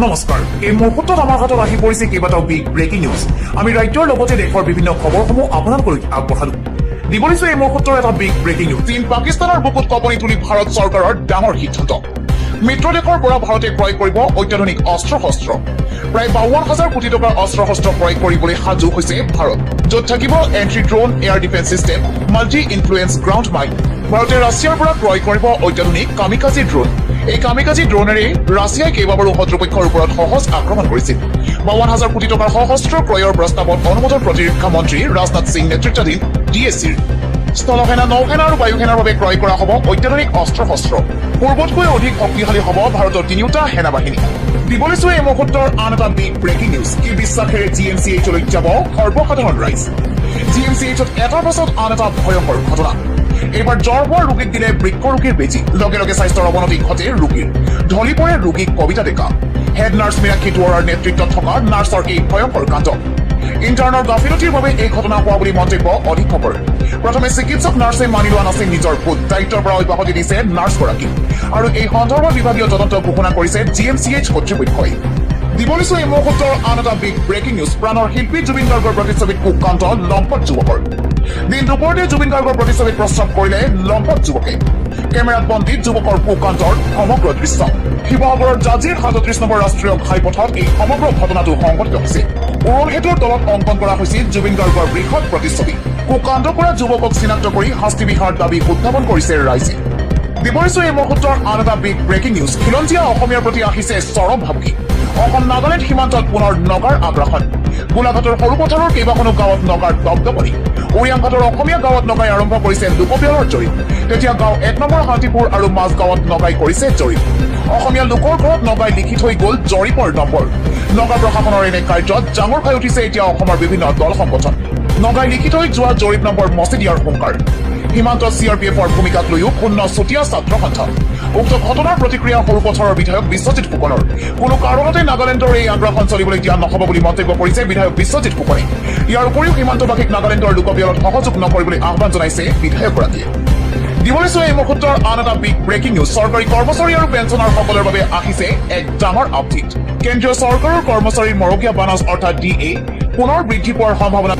নমস্কাৰ এই মুহূৰ্তত আমাৰ হাতত আহি পৰিছে কেইবাটাও বিগ ব্ৰেকিং নিউজ আমি ৰাজ্যৰ লগতে দেশৰ বিভিন্ন খবৰসমূহ আপোনালোকলৈ আগবঢ়ালো দিবলৈছো এই মুহূৰ্তৰ এটা বিগ ব্ৰেকিং নিউজ চীন পাকিস্তানৰ বুকুত কঁপনি তুলি ভাৰত চৰকাৰৰ ডাঙৰ সিদ্ধান্ত মিত্ৰ দেশৰ পৰা ভাৰতে ক্ৰয় কৰিব অত্যাধুনিক অস্ত্ৰ শস্ত্ৰ প্ৰায় 52,000 কোটি টকাৰ অস্ত্ৰ শস্ত্ৰ ক্ৰয় কৰিবলৈ সাজু হৈছে ভাৰত য'ত থাকিব entry drone air defence system multi influence ground mine ভাৰতে ৰাছিয়াৰ পৰা ক্ৰয় কৰিব অত্যাধুনিক কামিকাজি ড্ৰোন এই কামিকাজি ড্ৰোনেৰে ৰাছিয়াই কেইবাবাৰো শত্ৰুপক্ষৰ ওপৰত সহজ আক্ৰমণ কৰিছিল 52,000 কোটি টকাৰ সশস্ত্ৰ ক্ৰয়ৰ প্ৰস্তাৱত অনুমোদন প্ৰতিৰক্ষা মন্ত্ৰী ৰাজনাথ সিং নেতৃত্বাধীন ডিএছিৰ স্থলসেনা নৌসেনা আৰু বায়ুসেনাৰ বাবে ক্ৰয় কৰা হ'ব অত্যাধুনিক অস্ত্ৰ শস্ত্ৰ পূৰ্বতকৈ অধিক শক্তিশালী হ'ব ভাৰতৰ তিনিওটা সেনা বাহিনী দিবলৈছো এই মুহূৰ্তৰ আন এটা বিগ ব্ৰেকিং নিউজ কি বিশ্বাসেৰে জিএমচিএইচলৈ যাব সৰ্বসাধাৰণ ৰাইজ জিএমচিএইচত এটাৰ পাছত আন এটা ভয়ংকৰ ঘটনা এইবাৰ জ্বৰ হোৱা ৰোগীক দিলে বৃক্ক ৰোগীৰ বেজী লগে লগে স্বাস্থ্যৰ অৱনতি ঘটে ৰোগীৰ ঢলি পৰে ৰোগীক কবিতা ডেকা হেড নাৰ্ছ মীনাক্ষী দুৱৰাৰ নেতৃত্বত থকা নাৰ্ছৰ এই ভয়ংকৰ কাণ্ড ইণ্টাৰ্ণৰ গাফিলতিৰ বাবে এই ঘটনা হোৱা বুলি মন্তব্য অধীক্ষকৰ প্ৰথমে চিকিৎসক নাৰ্ছে মানি লোৱা নাছিল নিজৰ ভুল দায়িত্বৰ পৰা অব্যাহতি দিছে নাৰ্ছগৰাকী আৰু এই সন্দৰ্ভত বিভাগীয় তদন্ত ঘোষণা কৰিছে জিএমচিএইচ কৰ্তৃপক্ষই দিবলৈছো এই মুহূৰ্তৰ আন এটা বিগ ব্ৰেকিং নিউজ প্ৰাণৰ শিল্পী জুবিন গাৰ্গৰ প্ৰতিচ্ছবিত কুকান্ত লম্পট যুৱকৰ দিন দুপৰতে জুবিন গাৰ্গৰ প্ৰতিচ্ছবিত প্ৰস্তাৱ কৰিলে লম্পট যুৱকে কেমেৰাত বন্দী যুৱকৰ কুকান্তৰ সমগ্ৰ দৃশ্য শিৱসাগৰৰ জাজিৰ 37 নম্বৰ ৰাষ্ট্ৰীয় ঘাইপথত এই সমগ্ৰ ঘটনাটো সংঘটিত হৈছে উৰণ সেতুৰ তলত অংকন কৰা হৈছিল জুবিন গাৰ্গৰ বৃহৎ প্ৰতিচ্ছবি কুকান্ত কৰা যুৱকক চিনাক্ত কৰি শাস্তি বিহাৰ দাবী উত্থাপন কৰিছে ৰাইজে দিবলৈছো এই মুহূৰ্তৰ আন এটা বিগ ব্ৰেকিং নিউজ খিলঞ্জীয়া অসমীয়াৰ প্ৰতি আহিছে চৰম ভাবুকি অসম নাগালেণ্ড সীমান্তত পুনৰ নগাৰ আগ্ৰাসন গোলাঘাটৰ সৰুপথাৰৰ কেইবাখনো গাঁৱত নগাৰ দপদপনি উৰিয়াংঘাটৰ অসমীয়া গাঁৱত নগাই আৰম্ভ কৰিছে লোকপিয়লৰ জৰীপ তেতিয়া গাঁও 1 নম্বৰ শান্তিপুৰ আৰু মাজগাঁৱত নগাই কৰিছে জৰীপ অসমীয়া লোকৰ ঘৰত নগাই লিখি থৈ গ'ল জৰীপৰ নম্বৰ নগা প্ৰশাসনৰ এনে কাৰ্যত জাঙুৰ খাই উঠিছে এতিয়া অসমৰ বিভিন্ন দল সংগঠন নগাই লিখি থৈ যোৱা জৰীপ নম্বৰ মচি দিয়াৰ হুংকাৰ সীমান্ত চিআৰপিএফৰ ভূমিকাক লৈও শূন্য চুতীয়া ছাত্ৰ সন্থা উক্ত ঘটনাৰ প্ৰতিক্ৰিয়া সৰুপথাৰৰ বিধায়ক বিশ্বজিৎ ফুকনৰ কোনো কাৰণতে নাগালেণ্ডৰ এই আগ্ৰাসন চলিবলৈ দিয়া নহ'ব বুলি মন্তব্য কৰিছে বিধায়ক বিশ্বজিৎ ফুকনে ইয়াৰ উপৰিও সীমান্তবাসীক নাগালেণ্ডৰ লোকপিয়লত সহযোগ নকৰিবলৈ আহ্বান জনাইছে বিধায়কগৰাকীয়ে দিবলৈছো এই মুহূৰ্তৰ আন এটা বিগ ব্ৰেকিং নিউজ চৰকাৰী কৰ্মচাৰী আৰু পেঞ্চনাৰসকলৰ বাবে আহিছে এক ডাঙৰ আপডেট কেন্দ্ৰীয় চৰকাৰৰ কৰ্মচাৰীৰ মৰগীয়া বানাজ অৰ্থাৎ ডিএ পুনৰ বৃদ্ধি পোৱাৰ সম্ভাৱনা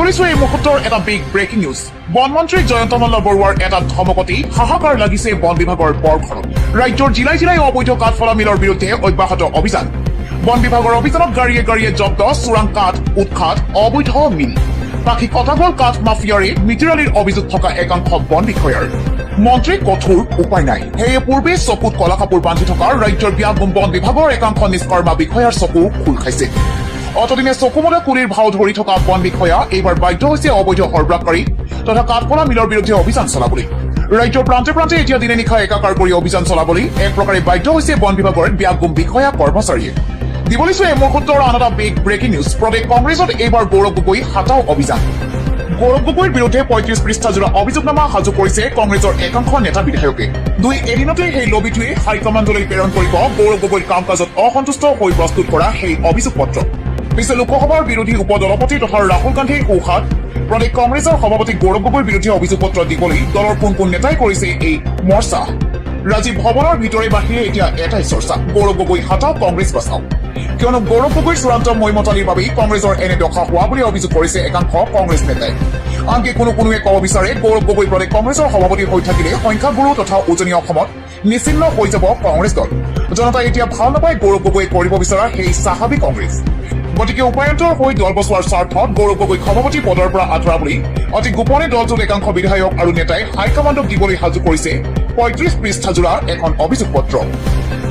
দিবলৈছো এই মুহূৰ্তৰ এটা বিগ ব্ৰেকিং নিউজ বন মন্ত্ৰী জয়ন্ত মল্ল বৰুৱাৰ এটা ধমকতি হাহাকাৰ লাগিছে বন বিভাগৰ বৰঘৰত ৰাজ্যৰ জিলাই জিলাই অবৈধ কাঠফলা মিলৰ বিৰুদ্ধে অব্যাহত অভিযান বন বিভাগৰ অভিযানত গাড়ীয়ে গাড়ীয়ে জব্দ চোৰাং কাঠ উৎখাত অবৈধ মিল বাকী কথা গ'ল কাঠ মাফিয়াৰে মিতিৰালিৰ অভিযোগ থকা একাংশ বন বিষয়াৰ মন্ত্ৰী কঠোৰ উপায় নাই সেয়ে পূৰ্বে চকুত কলা কাপোৰ বান্ধি থকা ৰাজ্যৰ ব্যাপক বন বিভাগৰ একাংশ নিষ্কৰ্মা বিষয়াৰ চকু খোল খাইছে অতদিনে চকুমদা কুলিৰ ভাও ধৰি থকা বন বিষয়া এইবাৰ বাধ্য হৈছে অবৈধ সৰবৰাহকাৰী তথা কাঠফলা মিলৰ বিৰুদ্ধে অভিযান চলাবলৈ ৰাজ্যৰ প্ৰান্তে প্ৰান্তে এতিয়া দিনে নিশা একাকাৰ কৰি অভিযান চলাবলৈ এক প্ৰকাৰে বাধ্য হৈছে বন বিভাগৰ ব্যাপক বিষয়া কৰ্মচাৰীয়ে দিবলৈছো এই মুহূৰ্তৰ আন এটা বিগ ব্ৰেকিং নিউজ প্ৰদেশ কংগ্ৰেছত এইবাৰ গৌৰৱ গগৈ হাতাও অভিযান গৌৰৱ গগৈৰ বিৰুদ্ধে 35 পৃষ্ঠাজোৰা অভিযোগনামা সাজু কৰিছে কংগ্ৰেছৰ একাংশ নেতা বিধায়কে এদিনতে সেই লবিটোৱে হাইকমাণ্ডলৈ প্ৰেৰণ কৰিব গৌৰৱ গগৈৰ কাম কাজত অসন্তুষ্ট হৈ প্ৰস্তুত কৰা সেই অভিযোগ পত্ৰ পিছে লোকসভাৰ বিৰোধী উপদলপতি তথা ৰাহুল গান্ধীৰ কৌশাত প্ৰদেশ কংগ্ৰেছৰ সভাপতি গৌৰৱ গগৈৰ বিৰুদ্ধে অভিযোগ পত্ৰ দিবলৈ দলৰ কোন কোন নেতাই কৰিছে এই মৰ্চা ৰাজীৱ ভৱনৰ ভিতৰে বাহিৰে এতিয়া এটাই চৰ্চা গৌৰৱ গগৈ হাতাও কংগ্ৰেছ বচাও কিয়নো গৌৰৱ গগৈৰ চূড়ান্ত মৈমতালিৰ বাবেই কংগ্ৰেছৰ এনে দশা হোৱা বুলি অভিযোগ কৰিছে একাংশ কংগ্ৰেছ নেতাই আনকি কোনোৱে ক'ব বিচাৰে গৌৰৱ গগৈ প্ৰদেশ কংগ্ৰেছৰ সভাপতি হৈ থাকিলে সংখ্যাগুৰু তথা উজনি অসমত নিচিন্ন হৈ যাব কংগ্ৰেছ দল জনতাই এতিয়া ভাল নাপায় গৌৰৱ গগৈয়ে কৰিব বিচৰা সেই স্বাভাৱিক কংগ্ৰেছ গতিকে উপায়ন্তৰ হৈ দল বচোৱাৰ স্বাৰ্থত গৌৰৱ গগৈক সভাপতি পদৰ পৰা আঁতৰাবলৈ অতি গোপনে দলটোৰ একাংশ বিধায়ক আৰু নেতাই হাইকমাণ্ডক দিবলৈ সাজু কৰিছে 35 পৃষ্ঠাজোৰা এখন অভিযোগ পত্ৰ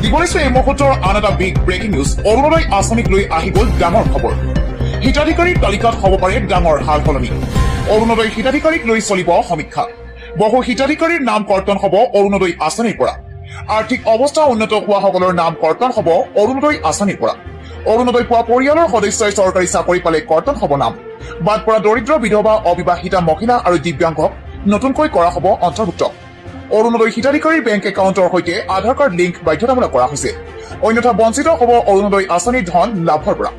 দিবলৈছো এই মুহূৰ্তৰ আন এটা বিগ ব্ৰেকিং নিউজ অৰুণোদয় আঁচনিক লৈ আহি গ'ল ডাঙৰ খবৰ হিতাধিকাৰীৰ তালিকাত হ'ব পাৰে ডাঙৰ সাল সলনি অৰুণোদয় হিতাধিকাৰীক লৈ চলিব সমীক্ষা বহু হিতাধিকাৰীৰ নাম কৰ্তন হ'ব অৰুণোদয় আঁচনিৰ পৰা আৰ্থিক অৱস্থা উন্নত হোৱাসকলৰ নাম কৰ্তন হ'ব অৰুণোদয় আঁচনিৰ পৰা অৰুণোদয় পোৱা পৰিয়ালৰ সদস্যই চৰকাৰী চাকৰি পালে কৰ্তন হ'ব নাম বাদ পৰা দৰিদ্ৰ বিধৱা অবিবাহিতা মহিলা আৰু দিব্যাংগক নতুনকৈ কৰা হ'ব অন্তৰ্ভুক্ত। অৰুণোদয় হিতাধিকাৰীৰ বেংক একাউণ্টৰ সৈতে আধাৰ কাৰ্ড লিংক বাধ্যতামূলক কৰা হৈছে। অন্যথা বঞ্চিত হ'ব অৰুণোদয় আঁচনিৰ ধন লাভৰ পৰা।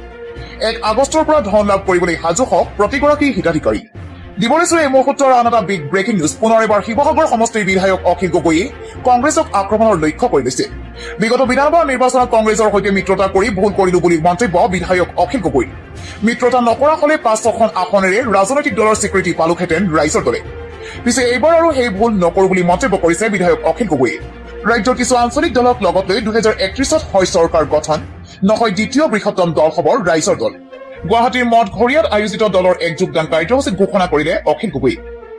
1 আগষ্টৰ পৰা ধন লাভ কৰিবলৈ সাজু হওক প্ৰতিগৰাকী হিতাধিকাৰী। দিবলৈছো এই মুহূৰ্তৰ আন এটা বিগ ব্ৰেকিং নিউজ। পুনৰ এবাৰ শিৱসাগৰ সমষ্টিৰ বিধায়ক অখিল গগৈয়ে কংগ্ৰেছক আক্ৰমণৰ লক্ষ্য কৰি লৈছে। বিগত বিধানসভা নিৰ্বাচনত কংগ্ৰেছৰ সৈতে মিত্ৰতা কৰি ভুল কৰিলো বুলি মন্তব্য বিধায়ক অখিল গগৈ। মিত্ৰতা নকৰা হলে 5-6খন আসনেৰে ৰাজনৈতিক দলৰ স্বীকৃতি পালোহেঁতেন ৰাইজৰ দলে। পিছে এইবাৰ আৰু সেই ভুল নকৰো বুলি মন্তব্য কৰিছে বিধায়ক অখিল গগৈয়ে। ৰাজ্যৰ কিছু আঞ্চলিক দলক লগত লৈ 2031ত হয় চৰকাৰ গঠন, নহয় দ্বিতীয় বৃহত্তম দল হ'ব ৰাইজৰ দল। গুৱাহাটীৰ মঠঘৰীয়াত আয়োজিত দলৰ এক যোগদান কাৰ্যসূচীত ঘোষণা কৰিলে অখিল গগৈ।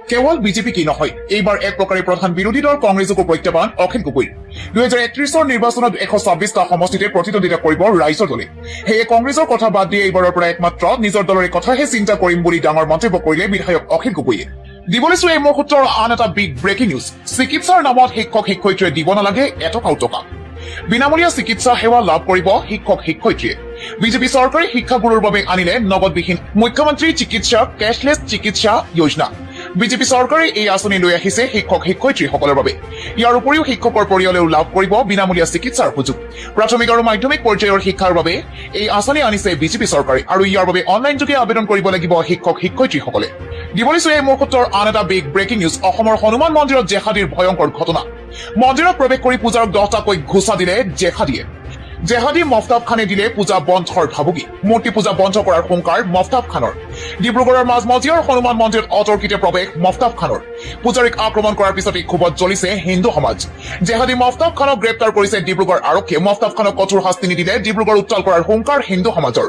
কেৱল বিজেপি কি নহয়, এইবাৰ এক প্ৰকাৰে প্ৰধান বিৰোধী দল কংগ্ৰেছকো প্ৰত্যাহ্বান অখিল গগৈ। 2031ৰ নিৰ্বাচনত 126টা সমষ্টিতে প্ৰতিদ্বন্দ্বিতা কৰিব ৰাইজৰ দলে। সেয়ে কংগ্ৰেছৰ কথা বাদ দিয়ে এইবাৰৰ পৰা একমাত্ৰ নিজৰ দলৰে কথাহে চিন্তা কৰিম বুলি ডাঙৰ মন্তব্য কৰিলে বিধায়ক অখিল গগৈয়ে। দিবলৈছো এই মুহূৰ্তৰ আন এটা বিগ ব্ৰেকিং নিউজ। চিকিৎসাৰ নামত শিক্ষক শিক্ষয়িত্ৰীয়ে দিব নালাগে এটকাও টকা। বিনামূলীয়া চিকিৎসা সেৱা লাভ কৰিব শিক্ষক শিক্ষয়িত্ৰীয়ে। বিজেপি চৰকাৰে শিক্ষাগুৰুৰ বাবে আনিলে নগদবিহীন মুখ্যমন্ত্ৰী চিকিৎসা কেছলেছ চিকিৎসা যোজনা। বিজেপি চৰকাৰে এই আঁচনি লৈ আহিছে শিক্ষক শিক্ষয়িত্ৰীসকলৰ বাবে। ইয়াৰ উপৰিও শিক্ষকৰ পৰিয়ালেও লাভ কৰিব বিনামূলীয়া চিকিৎসাৰ সুযোগ। প্ৰাথমিক আৰু মাধ্যমিক পৰ্যায়ৰ শিক্ষাৰ বাবে এই আঁচনি আনিছে বিজেপি চৰকাৰে আৰু ইয়াৰ বাবে অনলাইনযোগে আবেদন কৰিব লাগিব শিক্ষক শিক্ষয়িত্ৰীসকলে। দিবলৈছো এই মুহূৰ্তৰ আন এটা বিগ ব্ৰেকিং নিউজ। অসমৰ হনুমান মন্দিৰত জেহাদীৰ ভয়ংকৰ ঘটনা। মন্দিৰত প্ৰৱেশ কৰি পূজাৰক 10টাকৈ ঘোচা দিলে জেহাদীয়ে। জেহাদী মফতাব খানে দিলে পূজা বন্ধৰ ভাবুকি। মূৰ্তি পূজা বন্ধ কৰাৰ হুংকাৰ মফতাব খানৰ। ডিব্ৰুগড়ৰ মাজমজিয়াৰ হনুমান মন্দিৰত অতৰ্কিতে প্ৰৱেশ মফতাব খানৰ। পূজাৰীক আক্ৰমণ কৰাৰ পিছতে ক্ষোভত জ্বলিছে হিন্দু সমাজ। জেহাদী মফতাব খানক গ্ৰেপ্তাৰ কৰিছে ডিব্ৰুগড় আৰক্ষীয়ে। মফতাব খানক কঠোৰ শাস্তি নিদিলে ডিব্ৰুগড় উত্তাল কৰাৰ হুংকাৰ হিন্দু সমাজৰ।